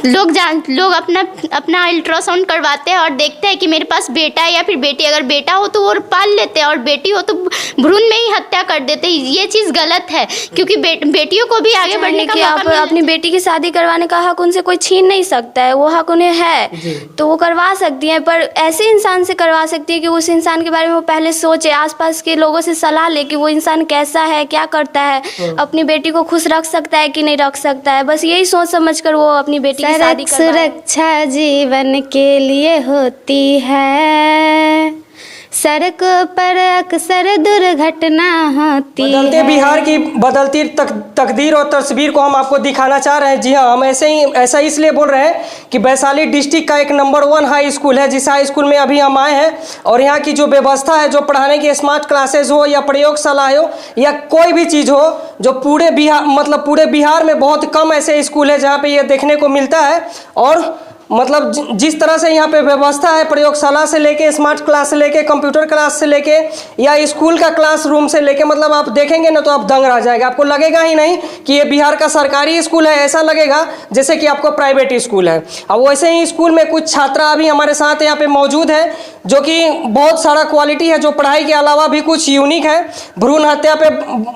लोग अपना अल्ट्रासाउंड करवाते हैं और देखते हैं कि मेरे पास बेटा है या फिर बेटी। अगर बेटा हो तो वो पाल लेते हैं और बेटी हो तो भ्रूण में ही हत्या कर देते हैं। ये चीज़ गलत है, क्योंकि बेटियों को भी आगे बढ़ने का मौका आप अपनी बेटी की शादी करवाने का हक उनसे कोई छीन नहीं सकता है, वो हक उन्हें है तो वो करवा सकती हैं। पर ऐसे इंसान से करवा सकती है कि उस इंसान के बारे में वो पहले सोचे, आसपास के लोगों से सलाह ले कि वो इंसान कैसा है, क्या करता है, अपनी बेटी को खुश रख सकता है कि नहीं रख सकता है। बस यही सोच समझ कर वो अपनी बेटी की शादी करवाए। सुरक्षा जीवन के लिए होती है, सड़कों पर अक्सर दुर्घटना होती है। बदलते बिहार की बदलती तकदीर और तस्वीर को हम आपको दिखाना चाह रहे हैं। जी हाँ, हम ऐसा इसलिए बोल रहे हैं कि वैशाली डिस्ट्रिक्ट का एक नंबर 1 हाई स्कूल है, जिस हाई स्कूल में अभी हम आए हैं। और यहाँ की जो व्यवस्था है, जो पढ़ाने की स्मार्ट क्लासेज हो या प्रयोगशाला हो या कोई भी चीज़ हो, जो पूरे बिहार में बहुत कम ऐसे स्कूल है जहाँ पर यह देखने को मिलता है। और जिस तरह से यहाँ पे व्यवस्था है, प्रयोगशाला से लेके स्मार्ट क्लास से लेके कंप्यूटर क्लास से लेके या स्कूल का क्लासरूम से लेके, आप देखेंगे ना तो आप दंग रह जाएगा। आपको लगेगा ही नहीं कि ये बिहार का सरकारी स्कूल है, ऐसा लगेगा जैसे कि आपको प्राइवेट स्कूल है। अब वैसे ही स्कूल में कुछ छात्रा अभी हमारे साथ यहाँ पे मौजूद है, जो कि बहुत सारा क्वालिटी है, जो पढ़ाई के अलावा भी कुछ यूनिक है। भ्रूण हत्या पे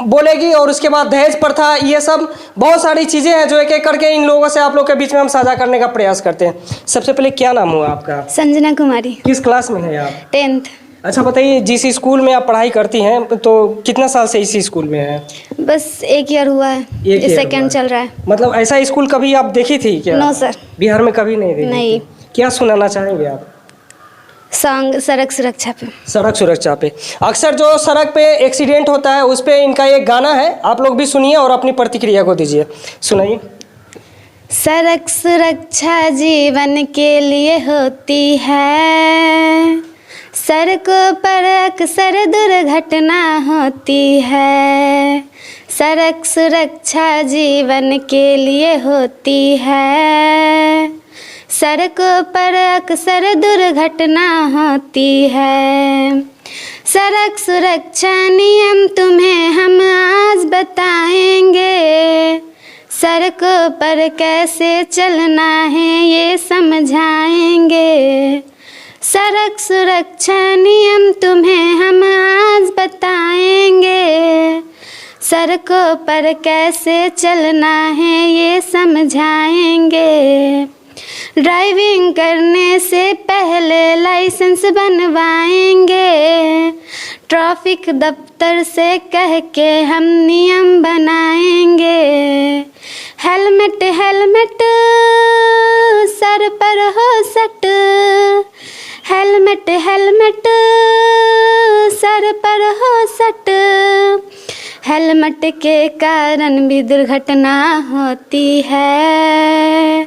बोलेगी और उसके बाद दहेज प्रथा, ये सब बहुत सारी चीज़ें हैं जो एक एक करके इन लोगों से आप लोग के बीच में हम साझा करने का प्रयास करते हैं। सबसे पहले क्या नाम हुआ आपका? संजना कुमारी। किस क्लास में है आप? 10th। अच्छा बताइए, जिस स्कूल में आप पढ़ाई करती हैं तो कितना साल से इसी स्कूल में है? बस 1 ईयर हुआ है, सेकेंड चल रहा है। ऐसा स्कूल कभी आप देखी थी क्या? नो सर, बिहार में कभी नहीं देखी? नहीं। क्या सुनाना चाहेंगे आप? सॉन्ग सड़क सुरक्षा पे। सड़क सुरक्षा पे अक्सर जो सड़क पे एक्सीडेंट होता है उस पे इनका एक गाना है, आप लोग भी सुनिए और अपनी प्रतिक्रिया को दीजिए। सुनाइए। सड़क सुरक्षा जीवन के लिए होती है, सड़कों पर अक्सर दुर्घटना होती है। सड़क सुरक्षा जीवन के लिए होती है, सड़कों पर अक्सर दुर्घटना होती है। सड़क सुरक्षा नियम तुम्हें हम आज बताएंगे, सड़कों पर कैसे चलना है ये समझाएंगे। सड़क सुरक्षा नियम तुम्हें हम आज बताएंगे, सड़कों पर कैसे चलना है ये समझाएंगे। ड्राइविंग करने से पहले लाइसेंस बनवाएंगे, ट्रैफिक दफ्तर से कह के हम नियम बनाएंगे। हेलमेट हेलमेट सर पर हो सट, हेलमेट हेलमेट सर पर हो सट। हेलमेट के कारण भी दुर्घटना होती है,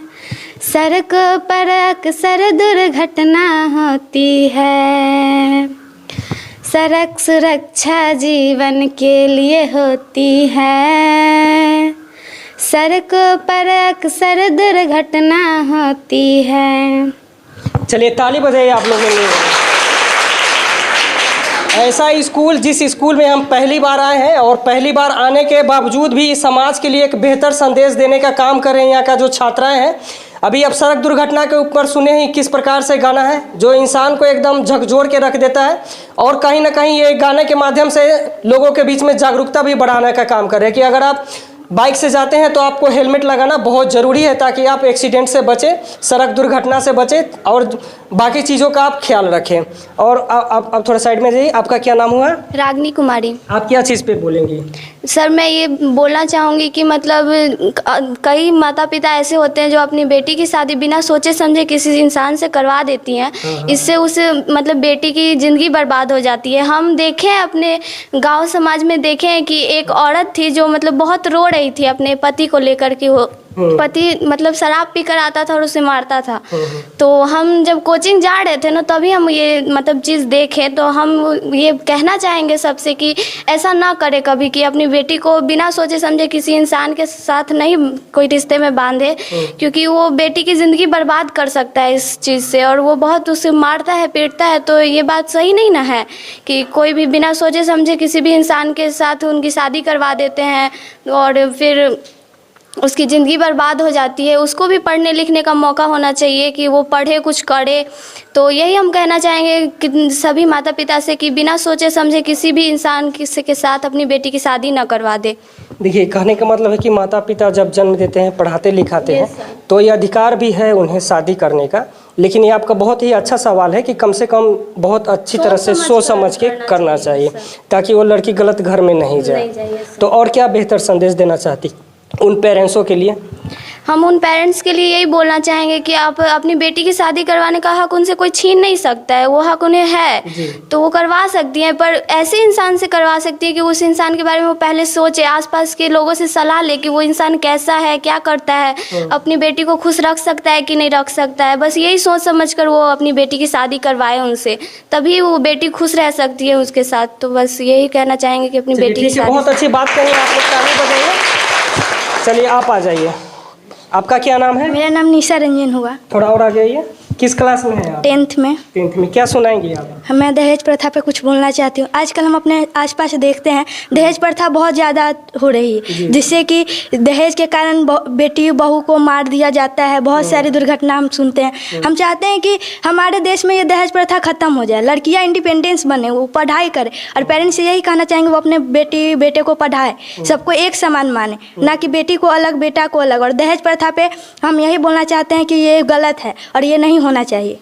सड़कों पर अक्सर दुर्घटना होती है। सड़क सुरक्षा जीवन के लिए होती है, सड़कों पर अक्सर दुर्घटना होती है। चलिए ताली बजाइए आप लोगों ने। ऐसा स्कूल, जिस स्कूल में हम पहली बार आए हैं और पहली बार आने के बावजूद भी समाज के लिए एक बेहतर संदेश देने का काम कर रहे हैं यहाँ का जो छात्राएं हैं। अभी अब सड़क दुर्घटना के ऊपर सुने ही किस प्रकार से गाना है जो इंसान को एकदम झकझोर के रख देता है। और कहीं ना कहीं ये गाने के माध्यम से लोगों के बीच में जागरूकता भी बढ़ाने का काम कर रहे हैं कि अगर आप बाइक से जाते हैं तो आपको हेलमेट लगाना बहुत ज़रूरी है, ताकि आप एक्सीडेंट से बचें, सड़क दुर्घटना से बचें और बाकी चीज़ों का आप ख्याल रखें। और आप थोड़ा साइड में जाइए। आपका क्या नाम हुआ? रागनी कुमारी। आप क्या चीज़ पे बोलेंगी? सर मैं ये बोलना चाहूँगी कि कई माता पिता ऐसे होते हैं जो अपनी बेटी की शादी बिना सोचे समझे किसी इंसान से करवा देती हैं। इससे उस बेटी की ज़िंदगी बर्बाद हो जाती है। हम देखें अपने गांव समाज में देखें कि एक औरत थी जो बहुत रो रही थी अपने पति को लेकर कि वो पति शराब पी कर आता था और उसे मारता था। तो हम जब कोचिंग जा रहे थे ना तभी हम ये चीज़ देखे, तो हम ये कहना चाहेंगे सबसे कि ऐसा ना करे कभी कि अपनी बेटी को बिना सोचे समझे किसी इंसान के साथ नहीं कोई रिश्ते में बांधे, क्योंकि वो बेटी की ज़िंदगी बर्बाद कर सकता है इस चीज़ से, और वो बहुत उसे मारता है पीटता है। तो ये बात सही नहीं ना है कि कोई भी बिना सोचे समझे किसी भी इंसान के साथ उनकी शादी करवा देते हैं और फिर उसकी ज़िंदगी बर्बाद हो जाती है। उसको भी पढ़ने लिखने का मौका होना चाहिए कि वो पढ़े, कुछ करे। तो यही हम कहना चाहेंगे कि सभी माता पिता से कि बिना सोचे समझे किसी भी इंसान के साथ अपनी बेटी की शादी न करवा दे। देखिए, कहने का मतलब है कि माता पिता जब जन्म देते हैं, पढ़ाते लिखाते हैं, तो ये अधिकार भी है उन्हें शादी करने का। लेकिन ये आपका बहुत ही अच्छा सवाल है कि कम से कम बहुत अच्छी तरह से सोच समझ के करना चाहिए ताकि वो लड़की गलत घर में नहीं जाए। तो और क्या बेहतर संदेश देना चाहती उन पेरेंट्सों के लिए? हम उन पेरेंट्स के लिए यही बोलना चाहेंगे कि आप अपनी बेटी की शादी करवाने का हक उनसे कोई छीन नहीं सकता है। वो हक उन्हें है तो वो करवा सकती हैं, पर ऐसे इंसान से करवा सकती है कि उस इंसान के बारे में वो पहले सोचे, आसपास के लोगों से सलाह ले कि वो इंसान कैसा है, क्या करता है, अपनी बेटी को खुश रख सकता है कि नहीं रख सकता है। बस यही सोच समझ कर वो अपनी बेटी की शादी करवाए उनसे, तभी वो बेटी खुश रह सकती है उसके साथ। तो बस यही कहना चाहेंगे कि अपनी बेटी की शादी। बहुत अच्छी बात कही आप लोग, ताली बजाइए। चलिए आप आ जाइए। आपका क्या नाम है? मेरा नाम निशा रंजन हुआ। थोड़ा और आगे आइए। किस क्लास में है आप? 10th में। 10th में। क्या सुनाएंगे आप? मैं दहेज प्रथा पे कुछ बोलना चाहती हूँ। आजकल हम अपने आसपास देखते हैं दहेज प्रथा बहुत ज़्यादा हो रही है, जिससे कि दहेज के कारण बेटी बहू को मार दिया जाता है। बहुत सारी दुर्घटना हम सुनते हैं। हम चाहते हैं कि हमारे देश में ये दहेज प्रथा ख़त्म हो जाए, लड़कियाँ इंडिपेंडेंस बने, वो पढ़ाई करें। और पेरेंट्स से यही कहना चाहेंगे वो अपने बेटे को पढ़ाए, सबको एक समान माने, ना कि बेटी को अलग बेटा को अलग। और दहेज प्रथा पे हम यही बोलना चाहते हैं कि ये गलत है और ये नहीं होना चाहिए।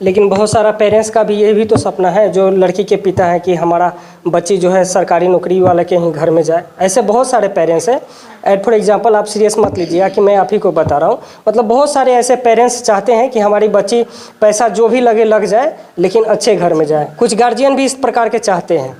लेकिन बहुत सारा पेरेंट्स का भी ये भी तो सपना है, जो लड़की के पिता है, कि हमारा बच्ची जो है सरकारी नौकरी वाले के ही घर में जाए। ऐसे बहुत सारे पेरेंट्स हैं। एड फॉर एग्जांपल, आप सीरियस मत लीजिएगा कि मैं आप ही को बता रहा हूँ। मतलब बहुत सारे ऐसे पेरेंट्स चाहते हैं कि हमारी बच्ची पैसा जो भी लगे लग जाए, लेकिन अच्छे घर में जाए। कुछ गार्जियन भी इस प्रकार के चाहते हैं।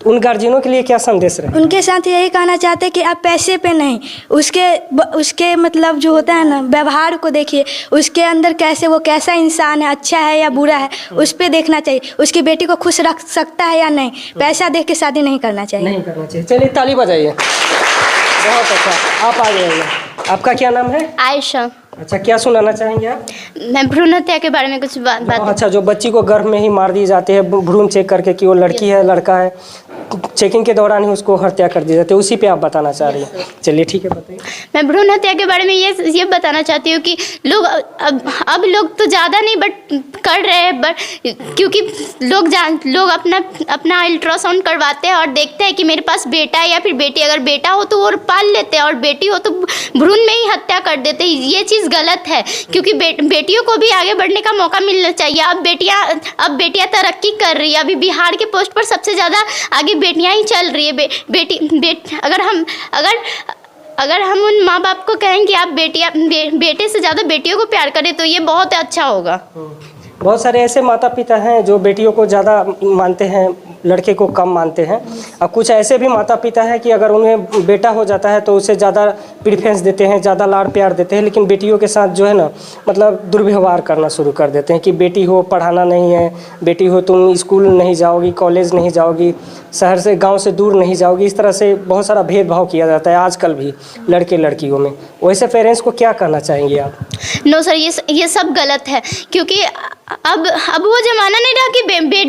उन गार्जियनों के लिए क्या संदेश रहे? उनके साथ यही कहना चाहते हैं कि आप पैसे पे नहीं, उसके मतलब जो होता है ना, व्यवहार को देखिए, उसके अंदर कैसे, वो कैसा इंसान है, अच्छा है या बुरा है, उस पर देखना चाहिए। उसकी बेटी को खुश रख सकता है या नहीं, पैसा देख के शादी नहीं करना चाहिए। नहीं करना चाहिए। चलिए ताली बजाइए। बहुत अच्छा, आप आ जाइए। आपका क्या नाम है? आयशा। अच्छा, क्या सुनाना चाहेंगे आप? मैं भ्रूण हत्या के बारे में कुछ बात। अच्छा, जो बच्ची को गर्भ में ही मार दी जाती है, भ्रूण चेक करके कि वो लड़की है लड़का है, चेकिंग के दौरान ही उसको हत्या कर दी जाती है, उसी पे आप बताना चाह रही हैं। चलिए ठीक है, बताइए। मैं भ्रूण हत्या के बारे में ये बताना चाहती हूँ कि लोग अब लोग तो ज़्यादा नहीं बट कर रहे हैं, बट क्योंकि लोग अपना अल्ट्रासाउंड करवाते हैं और देखते हैं कि मेरे पास बेटा है या फिर बेटी। अगर बेटा हो तो वो पाल लेते हैं और बेटी हो तो भ्रूण में ही हत्या कर देते हैं। ये चीज़ गलत है, क्योंकि बेटियों को भी आगे बढ़ने का मौका मिलना चाहिए। अब बेटियां तरक्की कर रही है। अभी बिहार के पोस्ट पर सबसे ज़्यादा आगे बेटियां ही चल रही है। अगर हम उन माँ बाप को कहें कि आप बेटे से ज़्यादा बेटियों को प्यार करें तो ये बहुत अच्छा होगा। बहुत सारे ऐसे माता पिता हैं जो बेटियों को ज़्यादा मानते हैं, लड़के को कम मानते हैं। और कुछ ऐसे भी माता पिता हैं कि अगर उन्हें बेटा हो जाता है तो उसे ज़्यादा प्रीफरेंस देते हैं, ज़्यादा लाड प्यार देते हैं, लेकिन बेटियों के साथ जो है ना, मतलब दुर्व्यवहार करना शुरू कर देते हैं कि बेटी हो पढ़ाना नहीं है, बेटी हो तुम स्कूल नहीं जाओगी, कॉलेज नहीं जाओगी, शहर से गांव से दूर नहीं जाओगी। इस तरह से बहुत सारा भेदभाव किया जाता है आजकल भी लड़के लड़कियों में। वैसे पेरेंट्स को क्या कहना चाहेंगे आप? नो सर, ये सब गलत है, क्योंकि अब वो ज़माना नहीं रहा कि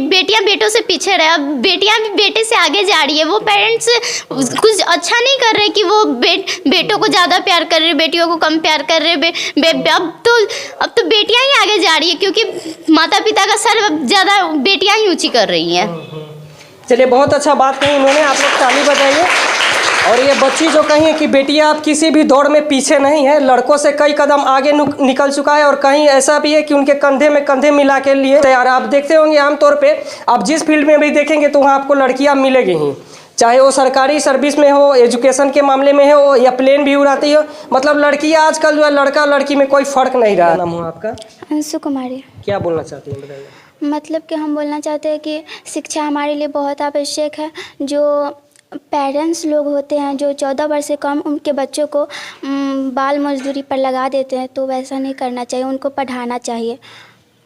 बेटियां बेटों से पीछे रहे। अब बेटियां भी बेटे से आगे जा रही है। वो पेरेंट्स कुछ अच्छा नहीं कर रहे कि वो बेटों को ज़्यादा प्यार कर रहे, बेटियों को कम प्यार कर रहे। अब तो बेटियां ही आगे जा रही है, क्योंकि माता पिता का सर ज़्यादा बेटियां ही ऊँची कर रही हैं। चलिए, बहुत अच्छा बात कही उन्होंने, आप लोग ताली बजाइए। और ये बच्ची जो कही है कि बेटियां आप किसी भी दौड़ में पीछे नहीं है, लड़कों से कई कदम आगे निकल चुका है। और कहीं ऐसा भी है कि उनके कंधे में कंधे मिला के लिए तैयार। आप देखते होंगे आमतौर पे, आप जिस फील्ड में भी देखेंगे तो वहाँ आपको लड़कियाँ मिलेगी ही, चाहे वो सरकारी सर्विस में हो, एजुकेशन के मामले में हो, या प्लेन भी उड़ाती हो। मतलब लड़कियाँ आजकल जो है, लड़का लड़की में कोई फ़र्क नहीं रहा। नाम हो आपका? अंशु कुमारी। क्या बोलना चाहती हैं, बताइए। मतलब कि हम बोलना चाहते हैं कि शिक्षा हमारे लिए बहुत आवश्यक है। जो पेरेंट्स लोग होते हैं जो 14 वर्ष से कम उम्र के बच्चों को बाल मजदूरी पर लगा देते हैं, तो वैसा नहीं करना चाहिए, उनको पढ़ाना चाहिए।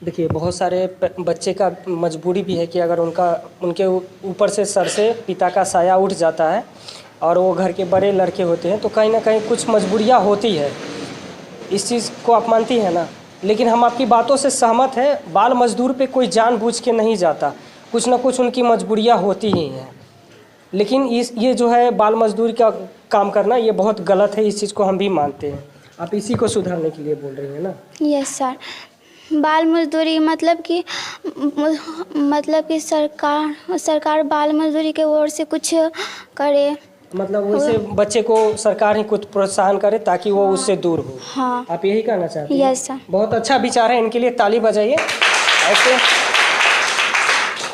देखिए, बहुत सारे बच्चे का मजबूरी भी है कि अगर उनके ऊपर से सर से पिता का साया उठ जाता है और वो घर के बड़े लड़के होते हैं, तो कहीं ना कहीं कुछ मजबूरियाँ होती है। इस चीज़ को आप मानती हैं ना? लेकिन हम आपकी बातों से सहमत हैं। बाल मजदूर पे कोई जानबूझ के नहीं जाता, कुछ ना कुछ उनकी मजबूरियाँ होती ही हैं। लेकिन ये जो है बाल मजदूरी का काम करना ये बहुत गलत है, इस चीज़ को हम भी मानते हैं। आप इसी को सुधारने के लिए बोल रही हैं ना? Yes sir. बाल मजदूरी मतलब कि सरकार बाल मजदूरी के ओर से कुछ करे, मतलब वैसे बच्चे को सरकार ही कुछ प्रोत्साहन करे ताकि वो उससे दूर हो। हाँ। आप यही कहना चाहते हैं? Yes sir. बहुत अच्छा विचार है, इनके लिए ताली बजाइए।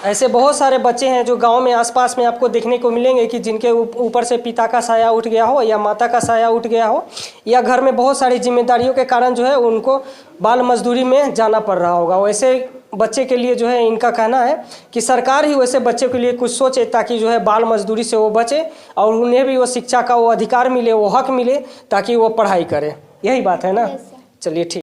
ऐसे बहुत सारे बच्चे हैं जो गांव में आसपास में आपको देखने को मिलेंगे कि जिनके ऊपर से पिता का साया उठ गया हो या माता का साया उठ गया हो, या घर में बहुत सारी जिम्मेदारियों के कारण जो है उनको बाल मजदूरी में जाना पड़ रहा होगा। वैसे बच्चे के लिए जो है इनका कहना है कि सरकार ही वैसे बच्चे के लिए कुछ सोचे ताकि जो है बाल मजदूरी से वो बचे और उन्हें भी वो शिक्षा का वो अधिकार मिले, वो हक मिले ताकि वो पढ़ाई करें। यही बात है ना? चलिए ठीक।